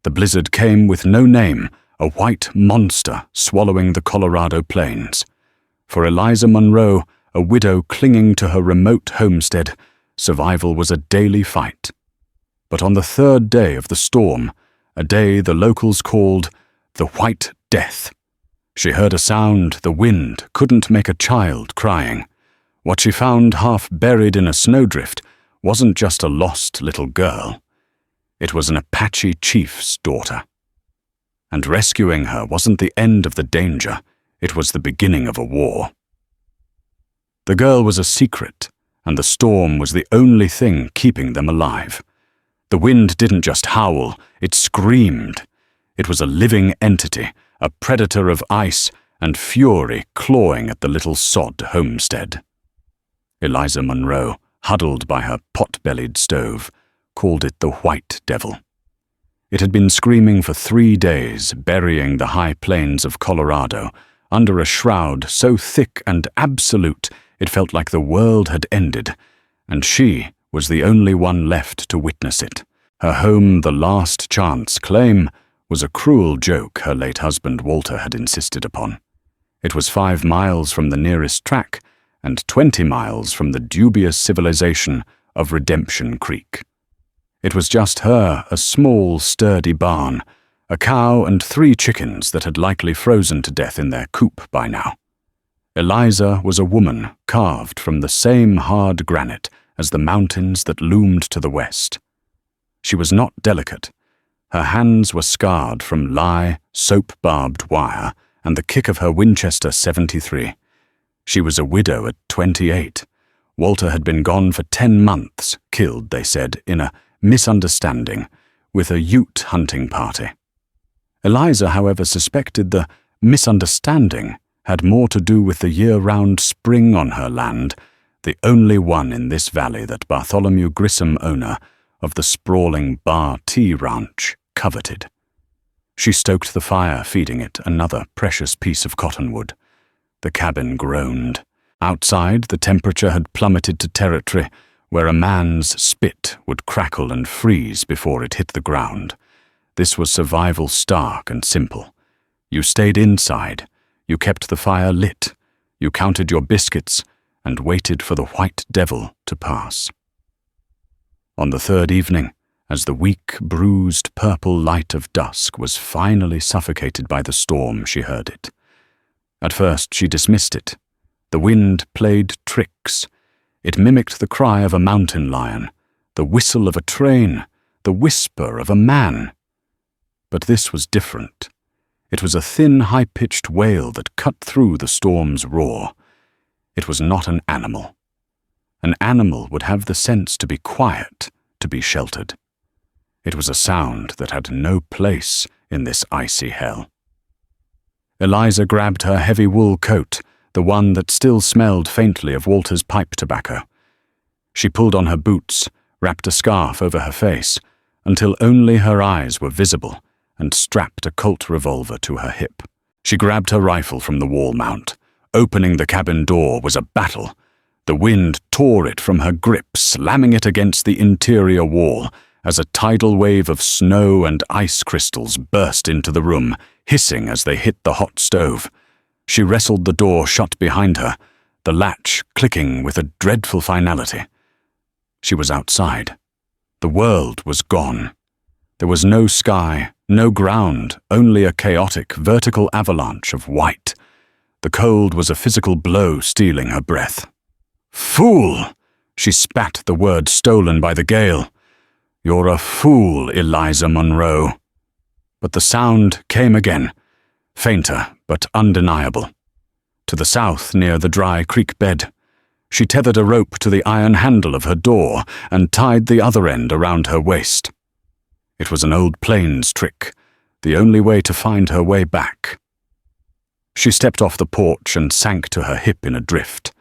The blizzard came with no name, a white monster swallowing the Colorado plains. For Eliza Monroe, a widow clinging to her remote homestead, survival was a daily fight. But on the third day of the storm, a day the locals called the White Death, she heard a sound the wind couldn't make a child crying. What she found half buried in a snowdrift wasn't just a lost little girl. It was an Apache chief's daughter. And rescuing her wasn't the end of the danger, it was the beginning of a war. The girl was a secret, and the storm was the only thing keeping them alive. The wind didn't just howl, it screamed. It was a living entity, a predator of ice and fury clawing at the little sod homestead. Eliza Monroe, huddled by her pot-bellied stove, called it the White Devil. It had been screaming for 3 days, burying the high plains of Colorado under a shroud so thick and absolute it felt like the world had ended, and she was the only one left to witness it. Her home the last chance claim was a cruel joke her late husband Walter had insisted upon. It was 5 miles from the nearest track and 20 miles from the dubious civilization of Redemption Creek. It was just her, a small, sturdy barn, a cow and 3 chickens that had likely frozen to death in their coop by now. Eliza was a woman carved from the same hard granite as the mountains that loomed to the west. She was not delicate. Her hands were scarred from lye, soap-barbed wire, and the kick of her Winchester .73. She was a widow at 28. Walter had been gone for 10 months, killed, they said, in a misunderstanding with a Ute hunting party. Eliza, however, suspected the misunderstanding had more to do with the year-round spring on her land, the only one in this valley that Bartholomew Grysom, owner of the sprawling Bar T Ranch, coveted. She stoked the fire, feeding it another precious piece of cottonwood. The cabin groaned. Outside, the temperature had plummeted to territory where a man's spit would crackle and freeze before it hit the ground. This was survival stark and simple. You stayed inside, you kept the fire lit, you counted your biscuits, and waited for the White Devil to pass. On the third evening, as the weak, bruised purple light of dusk was finally suffocated by the storm, she heard it. At first she dismissed it. The wind played tricks. It mimicked the cry of a mountain lion, the whistle of a train, the whisper of a man. But this was different. It was a thin, high-pitched wail that cut through the storm's roar. It was not an animal. An animal would have the sense to be quiet, to be sheltered. It was a sound that had no place in this icy hell. Eliza grabbed her heavy wool coat, the one that still smelled faintly of Walter's pipe tobacco. She pulled on her boots, wrapped a scarf over her face, until only her eyes were visible, and strapped a Colt revolver to her hip. She grabbed her rifle from the wall mount. Opening the cabin door was a battle. The wind tore it from her grip, slamming it against the interior wall, as a tidal wave of snow and ice crystals burst into the room, hissing as they hit the hot stove. She wrestled the door shut behind her, the latch clicking with a dreadful finality. She was outside. The world was gone. There was no sky, no ground, only a chaotic, vertical avalanche of white. The cold was a physical blow stealing her breath. "Fool!" She spat the word stolen by the gale. "You're a fool, Eliza Monroe." But the sound came again, fainter but undeniable. To the south, near the dry creek bed, she tethered a rope to the iron handle of her door and tied the other end around her waist. It was an old plains trick, the only way to find her way back. She stepped off the porch and sank to her hip in a drift.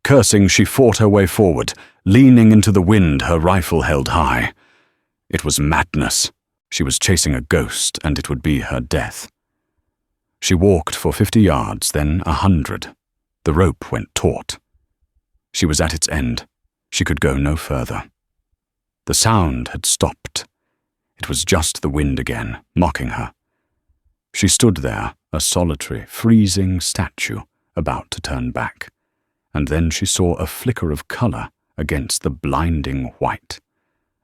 Cursing, she fought her way forward, leaning into the wind, her rifle held high. It was madness. She was chasing a ghost, and it would be her death. She walked for 50 yards, then 100. The rope went taut. She was at its end. She could go no further. The sound had stopped. It was just the wind again, mocking her. She stood there, a solitary, freezing statue, about to turn back, and then she saw a flicker of colour against the blinding white.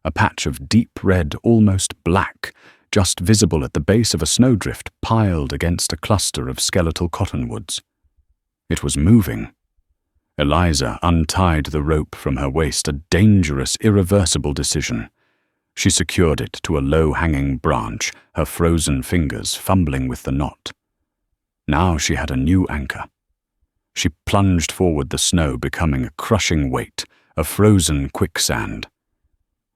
A patch of deep red, almost black, just visible at the base of a snowdrift piled against a cluster of skeletal cottonwoods. It was moving. Eliza untied the rope from her waist, a dangerous, irreversible decision. She secured it to a low-hanging branch, her frozen fingers fumbling with the knot. Now she had a new anchor. She plunged forward, the snow becoming a crushing weight, a frozen quicksand.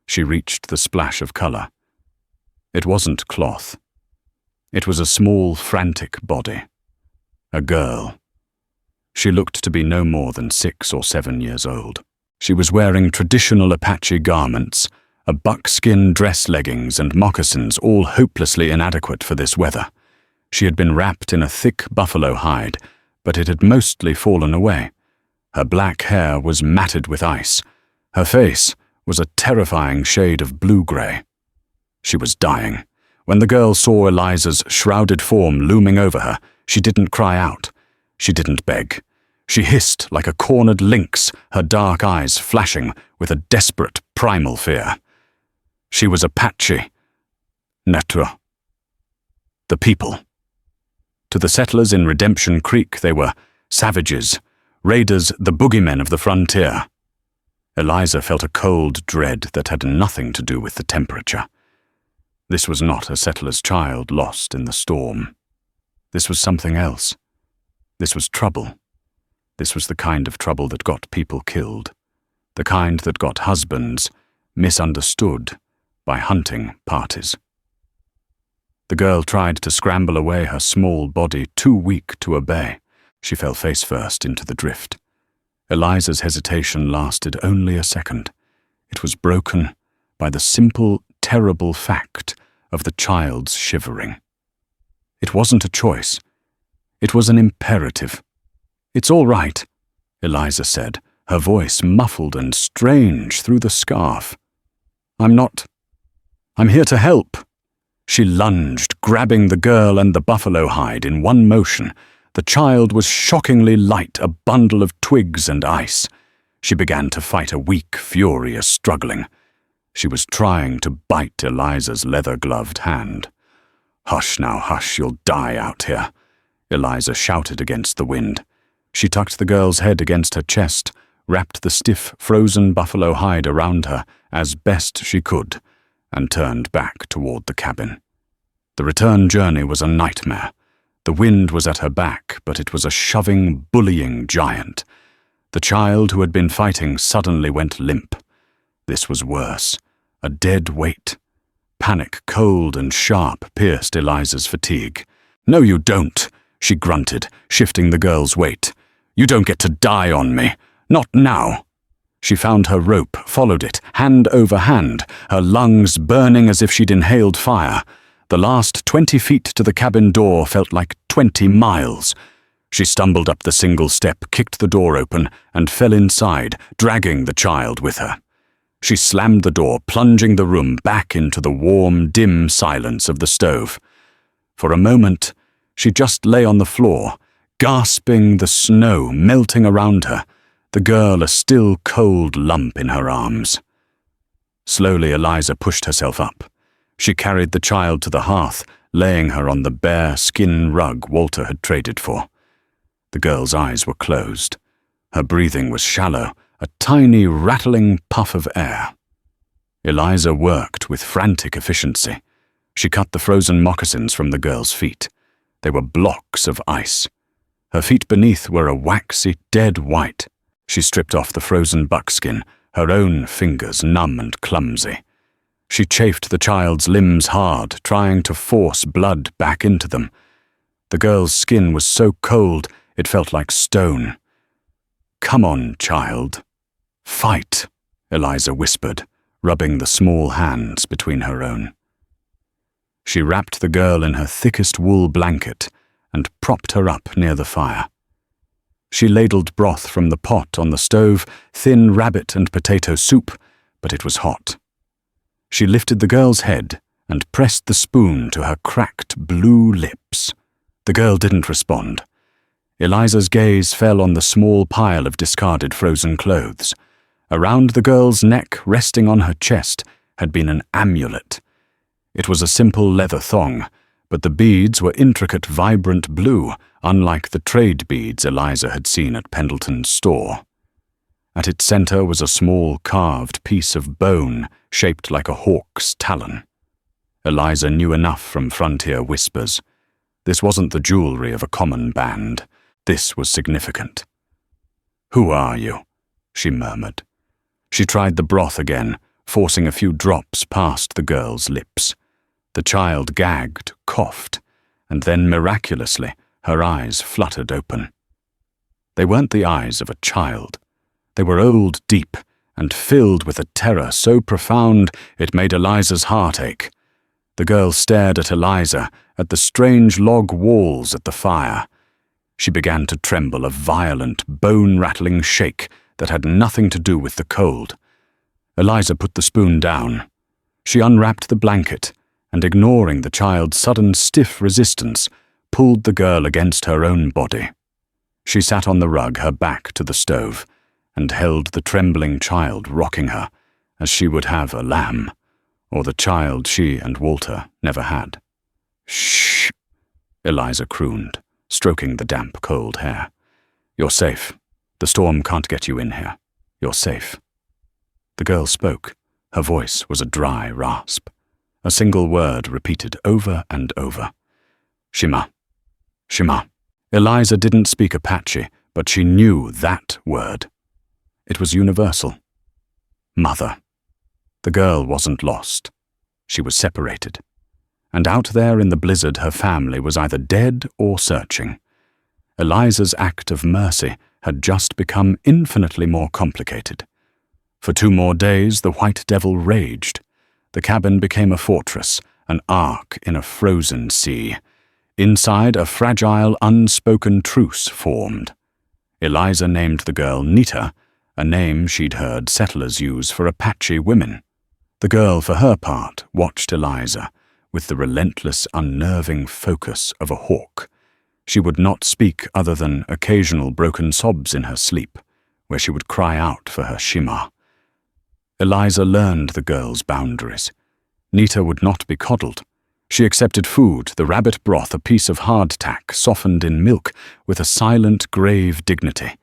She reached the splash of colour. It wasn't cloth. It was a small, frantic body. A girl. She looked to be no more than 6 or 7 years old. She was wearing traditional Apache garments, a buckskin dress, leggings, and moccasins, all hopelessly inadequate for this weather. She had been wrapped in a thick buffalo hide, but it had mostly fallen away. Her black hair was matted with ice. Her face was a terrifying shade of blue-grey. She was dying. When the girl saw Eliza's shrouded form looming over her, she didn't cry out. She didn't beg. She hissed like a cornered lynx, her dark eyes flashing with a desperate, primal fear. She was Apache. Netra. The people. To the settlers in Redemption Creek, they were savages, raiders, the boogeymen of the frontier. Eliza felt a cold dread that had nothing to do with the temperature. This was not a settler's child lost in the storm. This was something else. This was trouble. This was the kind of trouble that got people killed. The kind that got husbands misunderstood by hunting parties. The girl tried to scramble away, her small body too weak to obey. She fell face first into the drift. Eliza's hesitation lasted only a second. It was broken by the simple, terrible fact of the child's shivering. It wasn't a choice. It was an imperative. "It's all right," Eliza said, her voice muffled and strange through the scarf. I'm here to help." She lunged, grabbing the girl and the buffalo hide in one motion. The child was shockingly light, a bundle of twigs and ice. She began to fight a weak, furious struggling. She was trying to bite Eliza's leather-gloved hand. "Hush now, hush, you'll die out here," Eliza shouted against the wind. She tucked the girl's head against her chest, wrapped the stiff, frozen buffalo hide around her as best she could, and turned back toward the cabin. The return journey was a nightmare. The wind was at her back, but it was a shoving, bullying giant. The child who had been fighting suddenly went limp. This was worse. A dead weight. Panic, cold and sharp, pierced Eliza's fatigue. "No, you don't," she grunted, shifting the girl's weight. "You don't get to die on me. Not now." She found her rope, followed it, hand over hand, her lungs burning as if she'd inhaled fire. The last 20 feet to the cabin door felt like 20 miles. She stumbled up the single step, kicked the door open, and fell inside, dragging the child with her. She slammed the door, plunging the room back into the warm, dim silence of the stove. For a moment, she just lay on the floor, gasping, the snow melting around her, the girl a still cold lump in her arms. Slowly, Eliza pushed herself up. She carried the child to the hearth, laying her on the bare skin rug Walter had traded for. The girl's eyes were closed. Her breathing was shallow, a tiny rattling puff of air. Eliza worked with frantic efficiency. She cut the frozen moccasins from the girl's feet. They were blocks of ice. Her feet beneath were a waxy, dead white. She stripped off the frozen buckskin, her own fingers numb and clumsy. She chafed the child's limbs hard, trying to force blood back into them. The girl's skin was so cold, it felt like stone. "Come on, child. Fight," Eliza whispered, rubbing the small hands between her own. She wrapped the girl in her thickest wool blanket and propped her up near the fire. She ladled broth from the pot on the stove, thin rabbit and potato soup, but it was hot. She lifted the girl's head and pressed the spoon to her cracked blue lips. The girl didn't respond. Eliza's gaze fell on the small pile of discarded frozen clothes. Around the girl's neck, resting on her chest, had been an amulet. It was a simple leather thong, but the beads were intricate, vibrant blue, unlike the trade beads Eliza had seen at Pendleton's store. At its center was a small carved piece of bone shaped like a hawk's talon. Eliza knew enough from frontier whispers. This wasn't the jewelry of a common band. This was significant. "Who are you?" she murmured. She tried the broth again, forcing a few drops past the girl's lips. The child gagged, coughed, and then miraculously her eyes fluttered open. They weren't the eyes of a child. They were old, deep, and filled with a terror so profound it made Eliza's heart ache. The girl stared at Eliza, at the strange log walls, at the fire. She began to tremble, a violent, bone-rattling shake that had nothing to do with the cold. Eliza put the spoon down. She unwrapped the blanket, and ignoring the child's sudden stiff resistance, pulled the girl against her own body. She sat on the rug, her back to the stove, and held the trembling child, rocking her, as she would have a lamb, or the child she and Walter never had. "Shh," Eliza crooned, stroking the damp, cold hair. "You're safe. The storm can't get you in here. You're safe." The girl spoke. Her voice was a dry rasp. A single word repeated over and over. "Shema. Shema." Eliza didn't speak Apache, but she knew that word. It was universal. Mother. The girl wasn't lost. She was separated. And out there in the blizzard, her family was either dead or searching. Eliza's act of mercy had just become infinitely more complicated. For 2 more days, the White Devil raged. The cabin became a fortress, an ark in a frozen sea. Inside, a fragile, unspoken truce formed. Eliza named the girl Nita, a name she'd heard settlers use for Apache women. The girl, for her part, watched Eliza with the relentless, unnerving focus of a hawk. She would not speak other than occasional broken sobs in her sleep, where she would cry out for her Shema. Eliza learned the girl's boundaries. Nita would not be coddled. She accepted food, the rabbit broth, a piece of hardtack softened in milk, with a silent, grave dignity.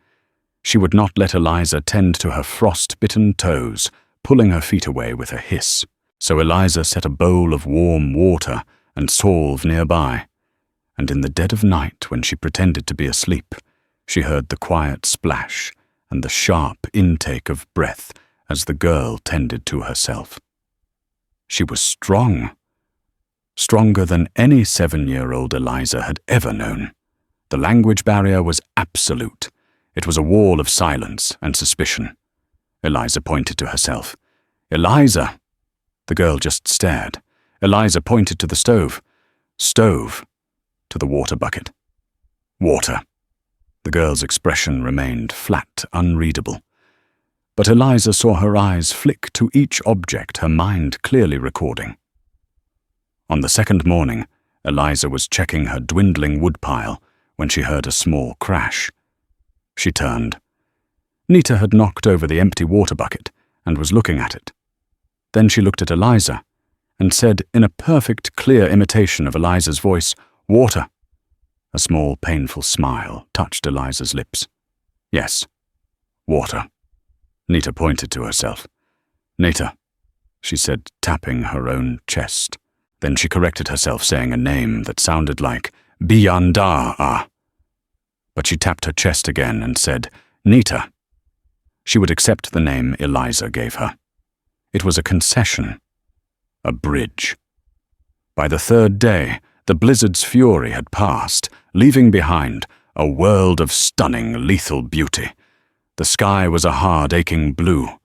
She would not let Eliza tend to her frost-bitten toes, pulling her feet away with a hiss. So Eliza set a bowl of warm water and salve nearby, and in the dead of night, when she pretended to be asleep, she heard the quiet splash and the sharp intake of breath as the girl tended to herself. She was strong. Stronger than any 7-year-old Eliza had ever known. The language barrier was absolute. It was a wall of silence and suspicion. Eliza pointed to herself. "Eliza!" The girl just stared. Eliza pointed to the stove. "Stove." To the water bucket. "Water." The girl's expression remained flat, unreadable. But Eliza saw her eyes flick to each object, her mind clearly recording. On the second morning, Eliza was checking her dwindling woodpile when she heard a small crash. She turned. Nita had knocked over the empty water bucket and was looking at it. Then she looked at Eliza and said in a perfect, clear imitation of Eliza's voice, "Water." A small, painful smile touched Eliza's lips. "Yes, water." Nita pointed to herself. "Nita," she said, tapping her own chest. Then she corrected herself, saying a name that sounded like Biyanda'a. But she tapped her chest again and said, "Nita." She would accept the name Eliza gave her. It was a concession, a bridge. By the 3rd day, the blizzard's fury had passed, leaving behind a world of stunning, lethal beauty. The sky was a hard, aching blue.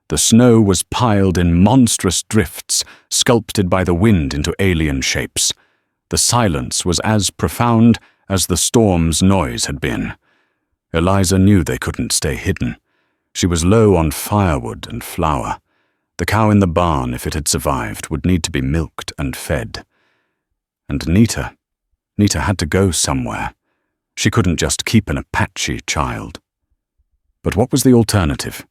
The snow was piled in monstrous drifts, sculpted by the wind into alien shapes. The silence was as profound as the storm's noise had been. Eliza knew they couldn't stay hidden. She was low on firewood and flour. The cow in the barn, if it had survived, would need to be milked and fed. And Nita had to go somewhere. She couldn't just keep an Apache child. But what was the alternative?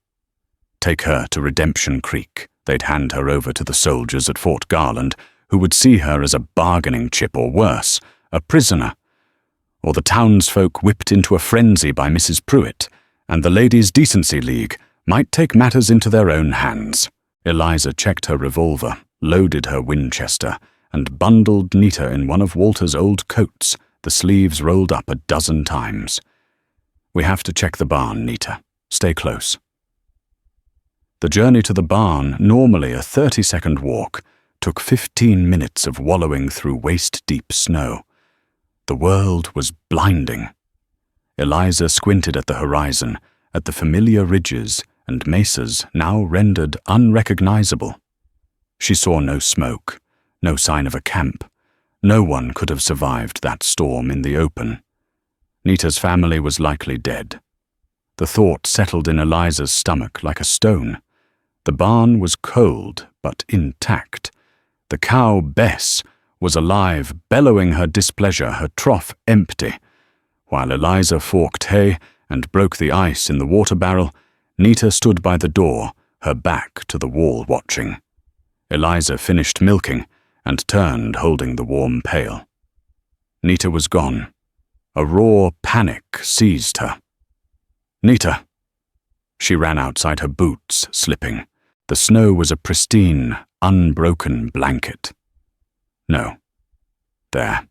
Take her to Redemption Creek. They'd hand her over to the soldiers at Fort Garland, who would see her as a bargaining chip, or worse, a prisoner. Or the townsfolk, whipped into a frenzy by Mrs. Pruitt, and the Ladies' Decency League might take matters into their own hands. Eliza checked her revolver, loaded her Winchester, and bundled Nita in one of Walter's old coats, the sleeves rolled up a dozen times. "We have to check the barn, Nita. Stay close." The journey to the barn, normally a 30-second walk, took 15 minutes of wallowing through waist-deep snow. The world was blinding. Eliza squinted at the horizon, at the familiar ridges and mesas now rendered unrecognizable. She saw no smoke, no sign of a camp. No one could have survived that storm in the open. Nita's family was likely dead. The thought settled in Eliza's stomach like a stone. The barn was cold, but intact. The cow, Bess, was alive, bellowing her displeasure, her trough empty. While Eliza forked hay and broke the ice in the water barrel, Nita stood by the door, her back to the wall watching. Eliza finished milking and turned holding the warm pail. Nita was gone. A raw panic seized her. "Nita!" She ran outside, her boots slipping. The snow was a pristine, unbroken blanket. No. There.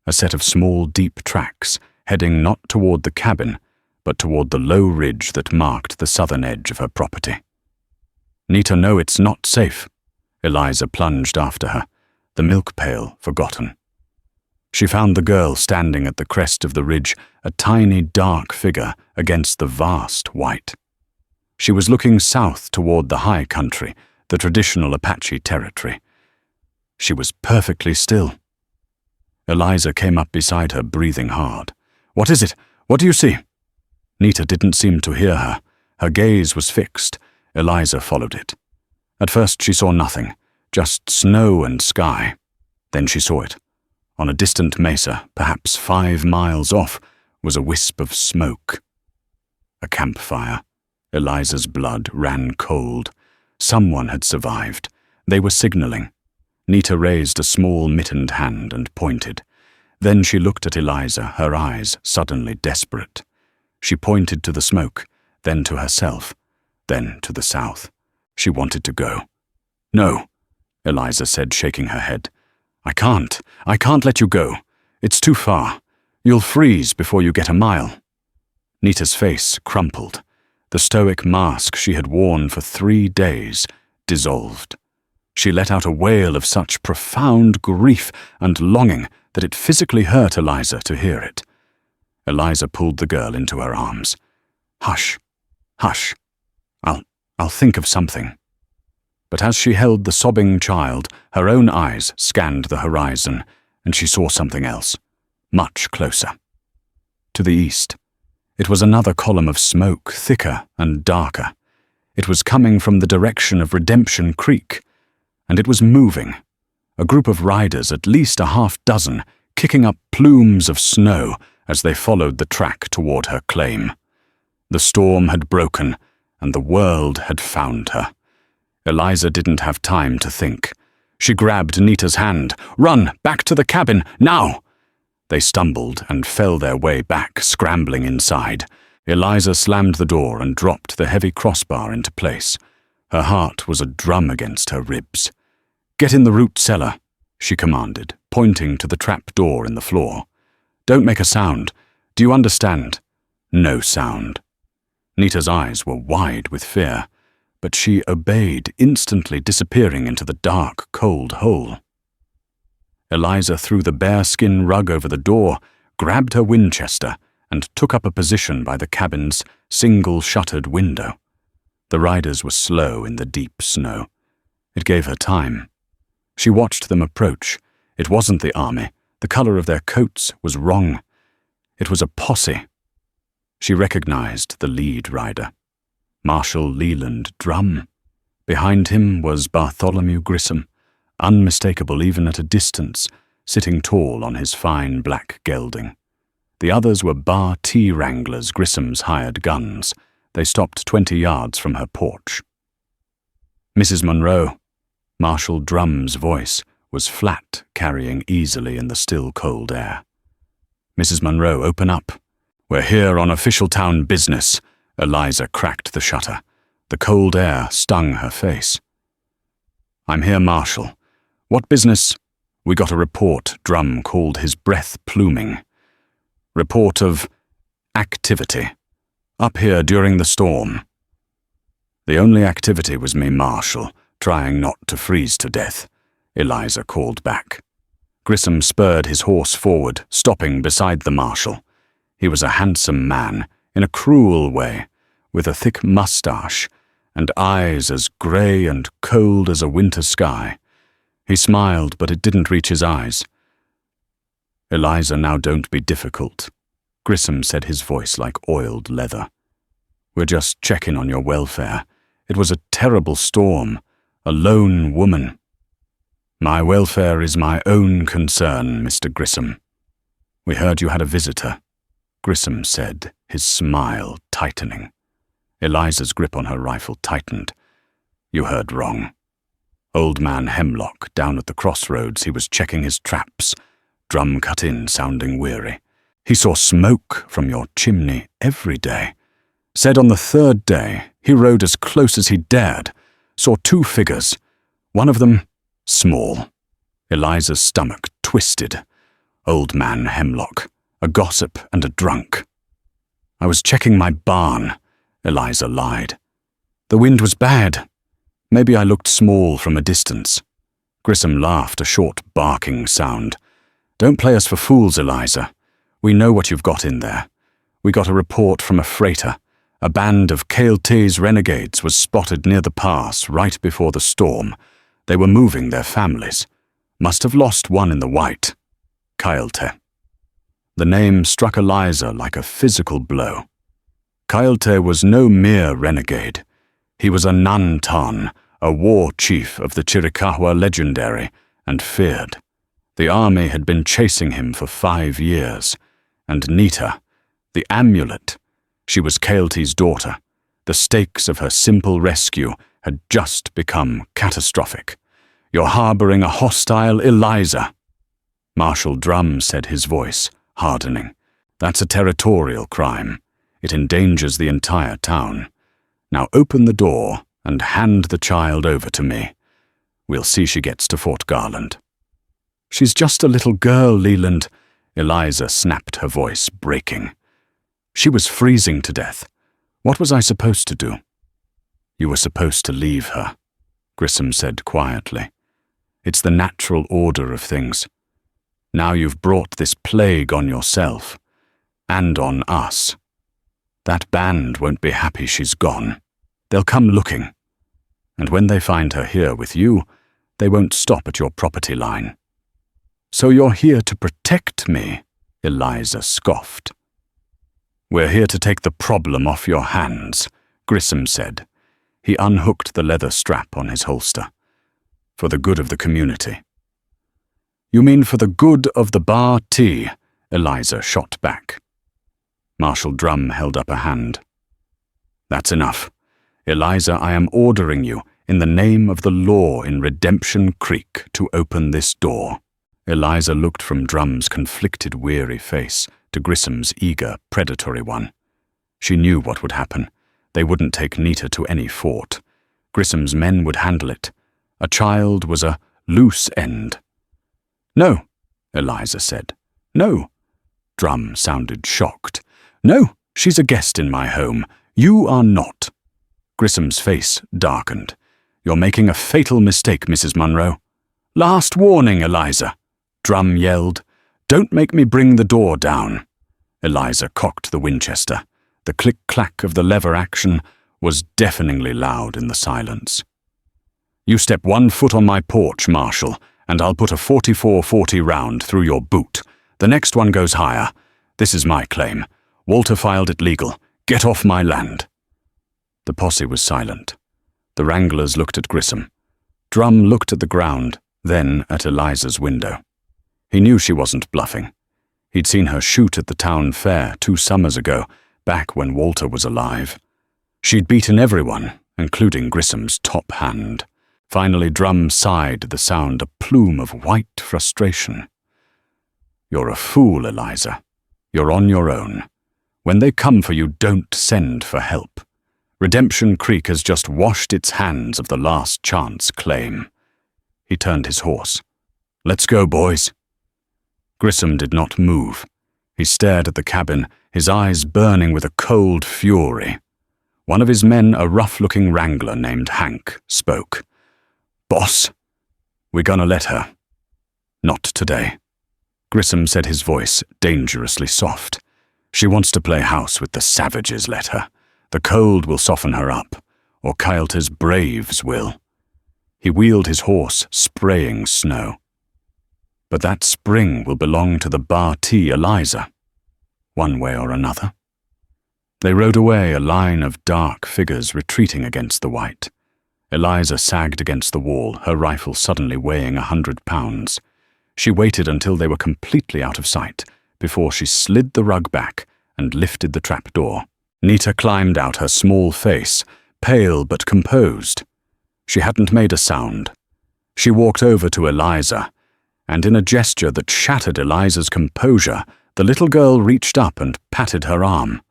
A set of small, deep tracks, heading not toward the cabin, but toward the low ridge that marked the southern edge of her property. "Nita, no, it's not safe." Eliza plunged after her, the milk pail forgotten. She found the girl standing at the crest of the ridge, a tiny, dark figure against the vast white. She was looking south toward the high country, the traditional Apache territory. She was perfectly still. Eliza came up beside her, breathing hard. "What is it? What do you see?" Nita didn't seem to hear her. Her gaze was fixed. Eliza followed it. At first she saw nothing, just snow and sky. Then she saw it. On a distant mesa, perhaps 5 miles off, was a wisp of smoke. A campfire. Eliza's blood ran cold. Someone had survived. They were signaling. Nita raised a small mittened hand and pointed. Then she looked at Eliza, her eyes suddenly desperate. She pointed to the smoke, then to herself, then to the south. She wanted to go. "No," Eliza said, shaking her head. I can't let you go. It's too far. You'll freeze before you get a mile." Nita's face crumpled. The stoic mask she had worn for 3 days dissolved. She let out a wail of such profound grief and longing that it physically hurt Eliza to hear it. Eliza pulled the girl into her arms. "Hush, hush. I'll think of something." But as she held the sobbing child, her own eyes scanned the horizon, and she saw something else, much closer. To the east, it was another column of smoke, thicker and darker. It was coming from the direction of Redemption Creek, and it was moving. A group of riders, at least a half-dozen, kicking up plumes of snow as they followed the track toward her claim. The storm had broken, and the world had found her. Eliza didn't have time to think. She grabbed Nita's hand. "Run, back to the cabin, now!" They stumbled and fell their way back, scrambling inside. Eliza slammed the door and dropped the heavy crossbar into place. Her heart was a drum against her ribs. "Get in the root cellar," she commanded, pointing to the trap door in the floor. "Don't make a sound. Do you understand?" No sound. Nita's eyes were wide with fear, but she obeyed, instantly disappearing into the dark, cold hole. Eliza threw the bearskin rug over the door, grabbed her Winchester, and took up a position by the cabin's single-shuttered window. The riders were slow in the deep snow. It gave her time. She watched them approach. It wasn't the army. The color of their coats was wrong. It was a posse. She recognized the lead rider. Marshal Leland Drum. Behind him was Bartholomew Grysom, unmistakable even at a distance, sitting tall on his fine black gelding. The others were Bar T Wranglers, Grysom's hired guns. They stopped 20 yards from her porch. "Mrs. Munro," Marshal Drum's voice was flat, carrying easily in the still cold air. "Mrs. Munro, open up. We're here on official town business." Eliza cracked the shutter. The cold air stung her face. "I'm here, Marshal. What business?" "We got a report," Drum called his breath pluming. "Report of activity. Up here during the storm." "The only activity was me, Marshal, trying not to freeze to death," Eliza called back. Grysom spurred his horse forward, stopping beside the Marshal. He was a handsome man, in a cruel way, with a thick moustache and eyes as grey and cold as a winter sky. He smiled, but it didn't reach his eyes. "Eliza, now don't be difficult," Grysom said, his voice like oiled leather. "We're just checking on your welfare. It was a terrible storm. A lone woman." "My welfare is my own concern, Mr. Grysom." "We heard you had a visitor," Grysom said, his smile tightening. Eliza's grip on her rifle tightened. "You heard wrong. Old Man Hemlock, down at the crossroads, he was checking his traps." Drum cut in, sounding weary. "He saw smoke from your chimney every day. Said on the third day, he rode as close as he dared. Saw 2 figures. One of them, small." Eliza's stomach twisted. Old Man Hemlock, a gossip and a drunk. "I was checking my barn," Eliza lied. "The wind was bad. Maybe I looked small from a distance." Grysom laughed, a short barking sound. "Don't play us for fools, Eliza. We know what you've got in there. We got a report from a freighter. A band of Kael'te's renegades was spotted near the pass right before the storm. They were moving their families. Must have lost one in the white. Kaelte." The name struck Eliza like a physical blow. Kaelte was no mere renegade. He was a Nantan, a war chief of the Chiricahua legendary, and feared. The army had been chasing him for 5 years. And Nita, the amulet, she was Kael'te's daughter. The stakes of her simple rescue had just become catastrophic. "You're harboring a hostile Eliza." Marshal Drum said, his voice hardening. "That's a territorial crime. It endangers the entire town. Now open the door and hand the child over to me. We'll see she gets to Fort Garland." "She's just a little girl, Leland," Eliza snapped, her voice breaking. "She was freezing to death. What was I supposed to do?" "You were supposed to leave her," Grysom said quietly. "It's the natural order of things. Now you've brought this plague on yourself. And on us. That band won't be happy she's gone. They'll come looking. And when they find her here with you, they won't stop at your property line." "So you're here to protect me?" Eliza scoffed. "We're here to take the problem off your hands," Grysom said. He unhooked the leather strap on his holster. "For the good of the community." "You mean for the good of the Bar T?" Eliza shot back. Marshal Drum held up a hand. "That's enough. Eliza, I am ordering you, in the name of the law in Redemption Creek, to open this door." Eliza looked from Drum's conflicted, weary face to Grysom's eager, predatory one. She knew what would happen. They wouldn't take Nita to any fort. Grysom's men would handle it. A child was a loose end. "No," Eliza said. "No." Drum sounded shocked. "No, she's a guest in my home. You are not." Grysom's face darkened. "You're making a fatal mistake, Mrs. Munro." "Last warning, Eliza," Drum yelled. "Don't make me bring the door down." Eliza cocked the Winchester. The click-clack of the lever action was deafeningly loud in the silence. "You step 1 foot on my porch, Marshal, and I'll put a 44-40 round through your boot. The next one goes higher. This is my claim. Walter filed it legal. Get off my land." The posse was silent. The wranglers looked at Grysom. Drum looked at the ground, then at Eliza's window. He knew she wasn't bluffing. He'd seen her shoot at the town fair 2 summers ago, back when Walter was alive. She'd beaten everyone, including Grysom's top hand. Finally, Drum sighed the sound a plume of white frustration. "You're a fool, Eliza. You're on your own. When they come for you, don't send for help. Redemption Creek has just washed its hands of the last chance claim." He turned his horse. "Let's go, boys." Grysom did not move. He stared at the cabin, his eyes burning with a cold fury. One of his men, a rough-looking wrangler named Hank, spoke. "Boss, we're gonna let her." "Not today." Grysom said, his voice dangerously soft. "She wants to play house with the savages, let her. The cold will soften her up, or Kylta's braves will." He wheeled his horse, spraying snow. "But that spring will belong to the Bar-T Eliza, one way or another." They rode away, a line of dark figures retreating against the white. Eliza sagged against the wall, her rifle suddenly weighing 100 pounds. She waited until they were completely out of sight, before she slid the rug back and lifted the trapdoor. Nita climbed out, her small face, pale but composed. She hadn't made a sound. She walked over to Eliza, and in a gesture that shattered Eliza's composure, the little girl reached up and patted her arm.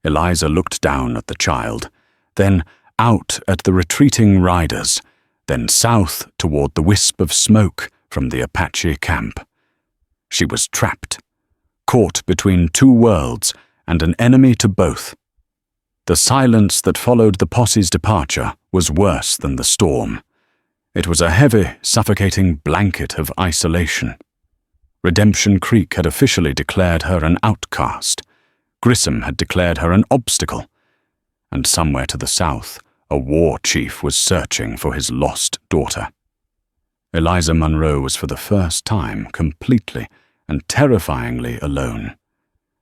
Eliza looked down at the child, then out at the retreating riders, then south toward the wisp of smoke from the Apache camp. She was trapped, caught between 2 worlds and an enemy to both. The silence that followed the posse's departure was worse than the storm. It was a heavy, suffocating blanket of isolation. Redemption Creek had officially declared her an outcast. Grysom had declared her an obstacle. And somewhere to the south, a war chief was searching for his lost daughter. Eliza Munro was for the first time completely and terrifyingly alone,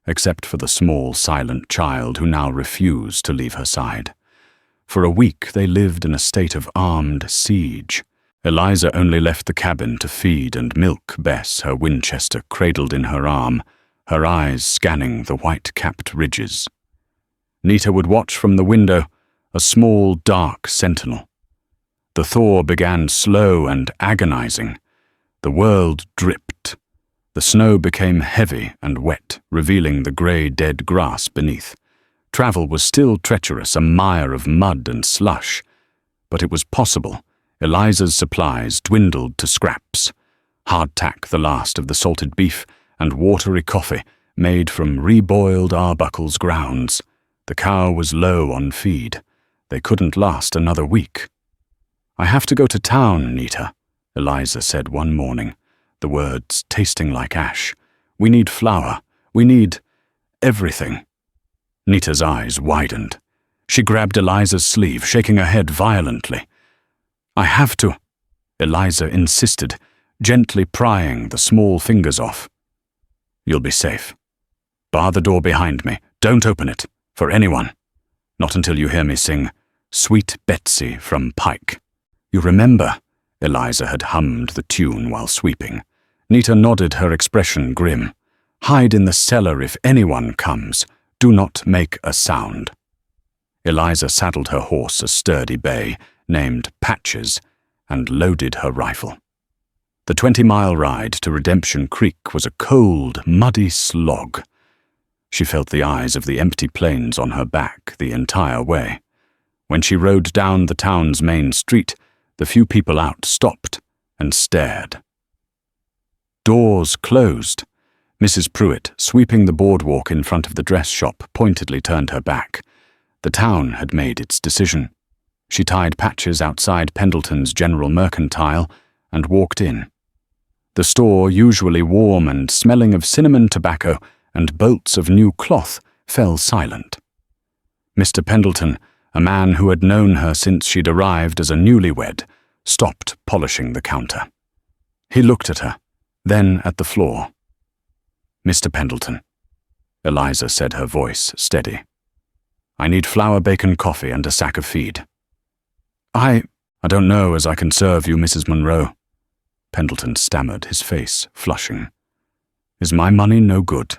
except for the small, silent child who now refused to leave her side. For a week they lived in a state of armed siege. Eliza only left the cabin to feed and milk Bess, her Winchester cradled in her arm, her eyes scanning the white-capped ridges. Nita would watch from the window, a small, dark sentinel. The thaw began slow and agonizing. The world dripped. The snow became heavy and wet, revealing the grey, dead grass beneath. Travel was still treacherous, a mire of mud and slush. But it was possible. Eliza's supplies dwindled to scraps. Hardtack, the last of the salted beef, and watery coffee, made from reboiled Arbuckle's grounds. The cow was low on feed. They couldn't last another week. "I have to go to town, Nita," Eliza said one morning, the words tasting like ash. "We need flour. We need everything." Nita's eyes widened. She grabbed Eliza's sleeve, shaking her head violently. "I have to," Eliza insisted, gently prying the small fingers off. "You'll be safe. Bar the door behind me. Don't open it, for anyone. Not until you hear me sing Sweet Betsy from Pike." "You remember?" Eliza had hummed the tune while sweeping. Nita nodded, her expression grim. "Hide in the cellar if anyone comes. Do not make a sound." Eliza saddled her horse, a sturdy bay, named Patches, and loaded her rifle. The 20-mile ride to Redemption Creek was a cold, muddy slog. She felt the eyes of the empty plains on her back the entire way. When she rode down the town's main street, the few people out stopped and stared. Doors closed. Mrs. Pruitt, sweeping the boardwalk in front of the dress shop, pointedly turned her back. The town had made its decision. She tied Patches outside Pendleton's General Mercantile and walked in. The store, usually warm and smelling of cinnamon tobacco and bolts of new cloth, fell silent. Mr. Pendleton, a man who had known her since she'd arrived as a newlywed, stopped polishing the counter. He looked at her, then at the floor. "Mr. Pendleton," Eliza said, her voice steady. "I need flour, bacon, coffee, and a sack of feed." I don't know as I can serve you, Mrs. Monroe. Pendleton stammered, his face flushing. Is my money no good?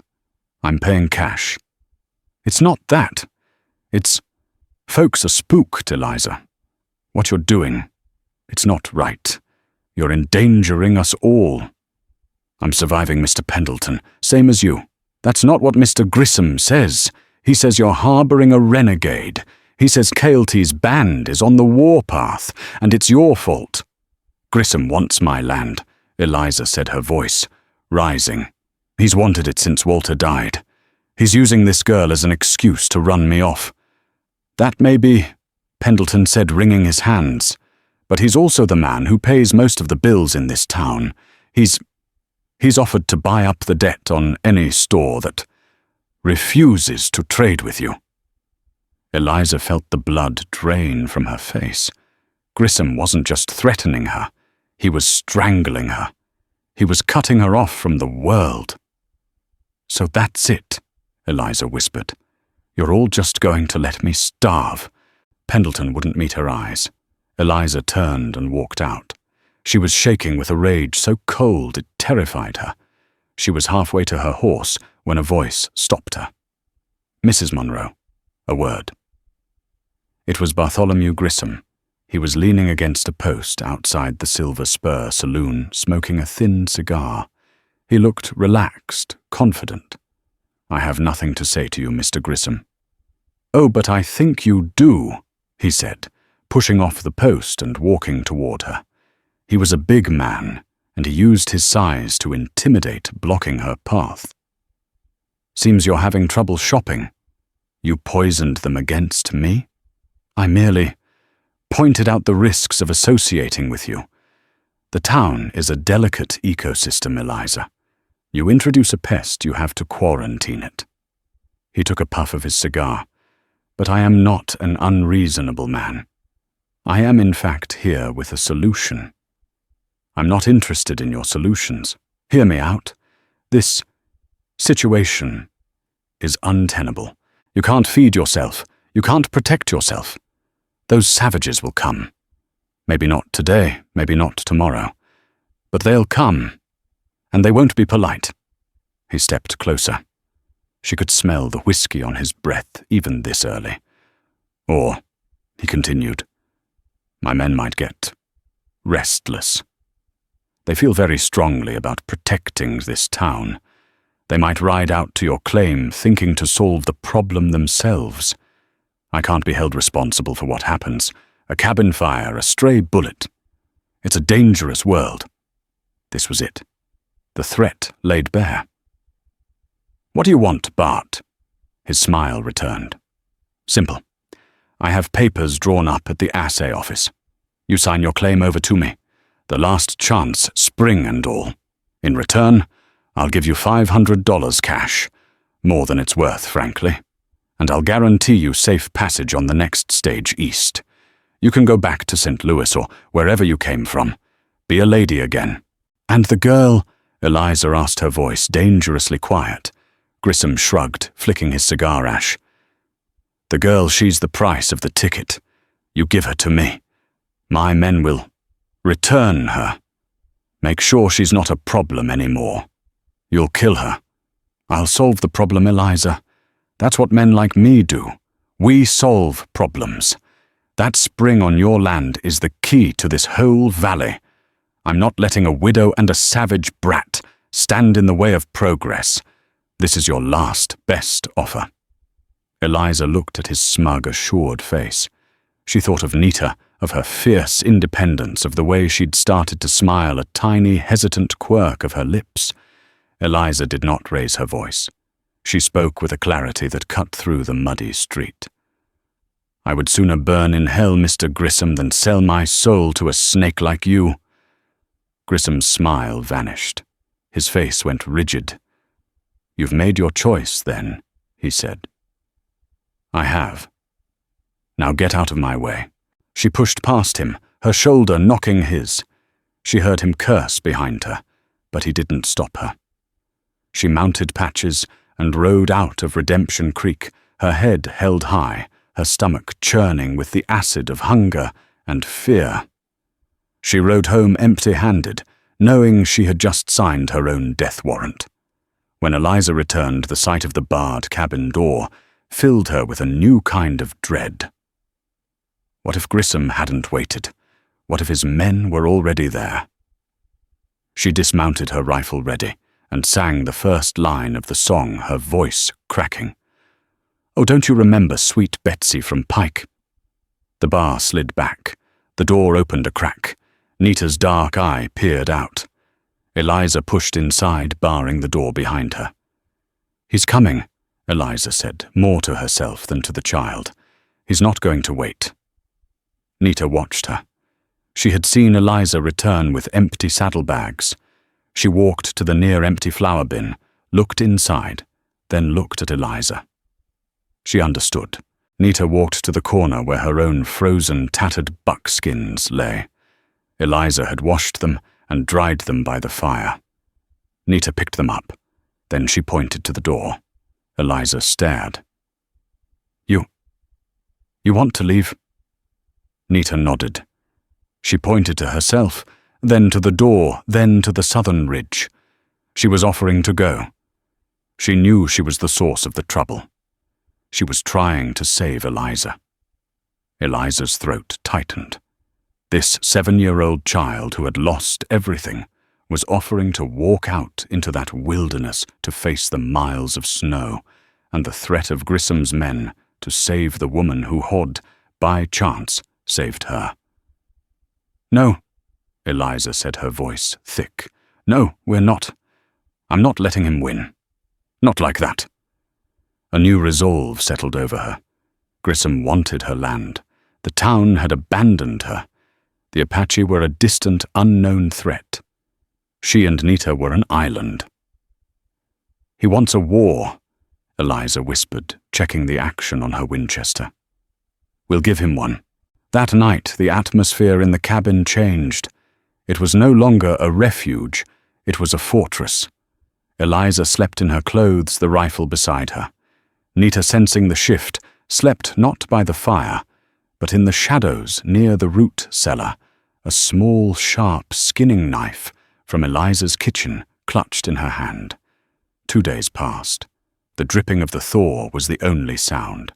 I'm paying cash. It's not that. It's... Folks are spooked, Eliza. What you're doing, it's not right. You're endangering us all. I'm surviving, Mr. Pendleton, same as you. That's not what Mr. Grysom says. He says you're harboring a renegade. He says Kaelty's band is on the warpath, and it's your fault. Grysom wants my land, Eliza said, her voice rising. He's wanted it since Walter died. He's using this girl as an excuse to run me off. That may be, Pendleton said, wringing his hands, but he's also the man who pays most of the bills in this town. He's offered to buy up the debt on any store that refuses to trade with you. Eliza felt the blood drain from her face. Grysom wasn't just threatening her, he was strangling her. He was cutting her off from the world. So that's it, Eliza whispered. You're all just going to let me starve. Pendleton wouldn't meet her eyes. Eliza turned and walked out. She was shaking with a rage so cold it terrified her. She was halfway to her horse when a voice stopped her. Mrs. Monroe, a word. It was Bartholomew Grysom. He was leaning against a post outside the Silver Spur saloon, smoking a thin cigar. He looked relaxed, confident. I have nothing to say to you, Mr. Grysom. Oh, but I think you do, he said, pushing off the post and walking toward her. He was a big man, and he used his size to intimidate, blocking her path. Seems you're having trouble shopping. You poisoned them against me? I merely pointed out the risks of associating with you. The town is a delicate ecosystem, Eliza. You introduce a pest, you have to quarantine it. He took a puff of his cigar. But I am not an unreasonable man. I am, in fact, here with a solution. I'm not interested in your solutions. Hear me out. This situation is untenable. You can't feed yourself. You can't protect yourself. Those savages will come. Maybe not today, maybe not tomorrow. But they'll come, and they won't be polite. He stepped closer. She could smell the whiskey on his breath even this early. Or, he continued, my men might get restless. They feel very strongly about protecting this town. They might ride out to your claim thinking to solve the problem themselves. I can't be held responsible for what happens. A cabin fire, a stray bullet. It's a dangerous world. This was it. The threat laid bare. What do you want, Bart? His smile returned. Simple. I have papers drawn up at the assay office. You sign your claim over to me. The last chance, spring and all. In return, I'll give you $500 cash. More than it's worth, frankly. And I'll guarantee you safe passage on the next stage east. You can go back to St. Louis or wherever you came from. Be a lady again. And the girl, Eliza asked, her voice dangerously quiet. Grysom shrugged, flicking his cigar ash. The girl, she's the price of the ticket. You give her to me. My men will return her. Make sure she's not a problem anymore. You'll kill her. I'll solve the problem, Eliza. That's what men like me do. We solve problems. That spring on your land is the key to this whole valley. I'm not letting a widow and a savage brat stand in the way of progress. This is your last, best offer. Eliza looked at his smug, assured face. She thought of Nita, of her fierce independence, of the way she'd started to smile, a tiny, hesitant quirk of her lips. Eliza did not raise her voice. She spoke with a clarity that cut through the muddy street. I would sooner burn in hell, Mr. Grysom, than sell my soul to a snake like you. Grysom's smile vanished. His face went rigid. You've made your choice, then, he said. I have. Now get out of my way. She pushed past him, her shoulder knocking his. She heard him curse behind her, but he didn't stop her. She mounted Patches and rode out of Redemption Creek, her head held high, her stomach churning with the acid of hunger and fear. She rode home empty-handed, knowing she had just signed her own death warrant. When Eliza returned, the sight of the barred cabin door filled her with a new kind of dread. What if Gryom hadn't waited? What if his men were already there? She dismounted, her rifle ready, and sang the first line of the song, her voice cracking. "Oh, don't you remember Sweet Betsy from Pike?" The bar slid back. The door opened a crack. Nita's dark eye peered out. Eliza pushed inside, barring the door behind her. "He's coming," Eliza said, more to herself than to the child. "He's not going to wait." Nita watched her. She had seen Eliza return with empty saddlebags. She walked to the near-empty flour bin, looked inside, then looked at Eliza. She understood. Nita walked to the corner where her own frozen, tattered buckskins lay. Eliza had washed them and dried them by the fire. Nita picked them up. Then she pointed to the door. Eliza stared. You want to leave?" Nita nodded. She pointed to herself, then to the door, then to the southern ridge. She was offering to go. She knew she was the source of the trouble. She was trying to save Eliza. Eliza's throat tightened. This 7-year-old child who had lost everything was offering to walk out into that wilderness to face the miles of snow and the threat of Grysom's men to save the woman who had, by chance, saved her. "No," Eliza said, her voice thick. "No, we're not. I'm not letting him win. Not like that." A new resolve settled over her. Gryom wanted her land. The town had abandoned her. The Apache were a distant, unknown threat. She and Nita were an island. "He wants a war," Eliza whispered, checking the action on her Winchester. "We'll give him one." That night, the atmosphere in the cabin changed. It was no longer a refuge, it was a fortress. Eliza slept in her clothes, the rifle beside her. Nita, sensing the shift, slept not by the fire, but in the shadows near the root cellar, a small, sharp skinning knife from Eliza's kitchen clutched in her hand. 2 days passed. The dripping of the thaw was the only sound.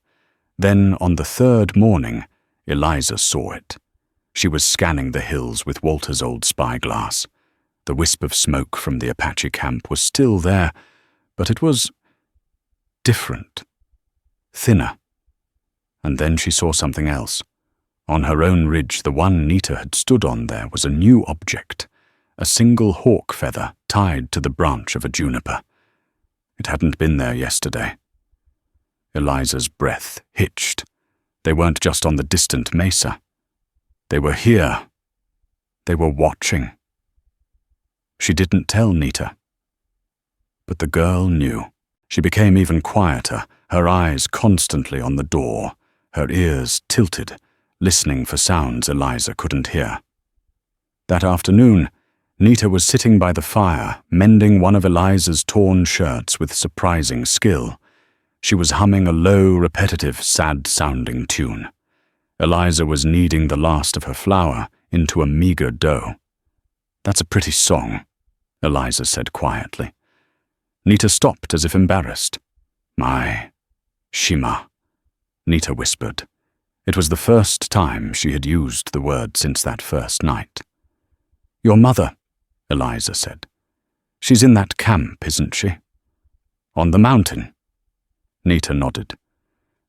Then, on the 3rd morning, Eliza saw it. She was scanning the hills with Walter's old spyglass. The wisp of smoke from the Apache camp was still there, but it was different, thinner. And then she saw something else. On her own ridge, the one Nita had stood on, there was a new object, a single hawk feather tied to the branch of a juniper. It hadn't been there yesterday. Eliza's breath hitched. They weren't just on the distant mesa. They were here. They were watching. She didn't tell Nita. But the girl knew. She became even quieter, her eyes constantly on the door, her ears tilted, listening for sounds Eliza couldn't hear. That afternoon, Nita was sitting by the fire, mending one of Eliza's torn shirts with surprising skill. She was humming a low, repetitive, sad-sounding tune. Eliza was kneading the last of her flour into a meager dough. "That's a pretty song," Eliza said quietly. Nita stopped as if embarrassed. "My Shima," Nita whispered. It was the first time she had used the word since that first night. "Your mother," Eliza said. "She's in that camp, isn't she?" "On the mountain." Nita nodded.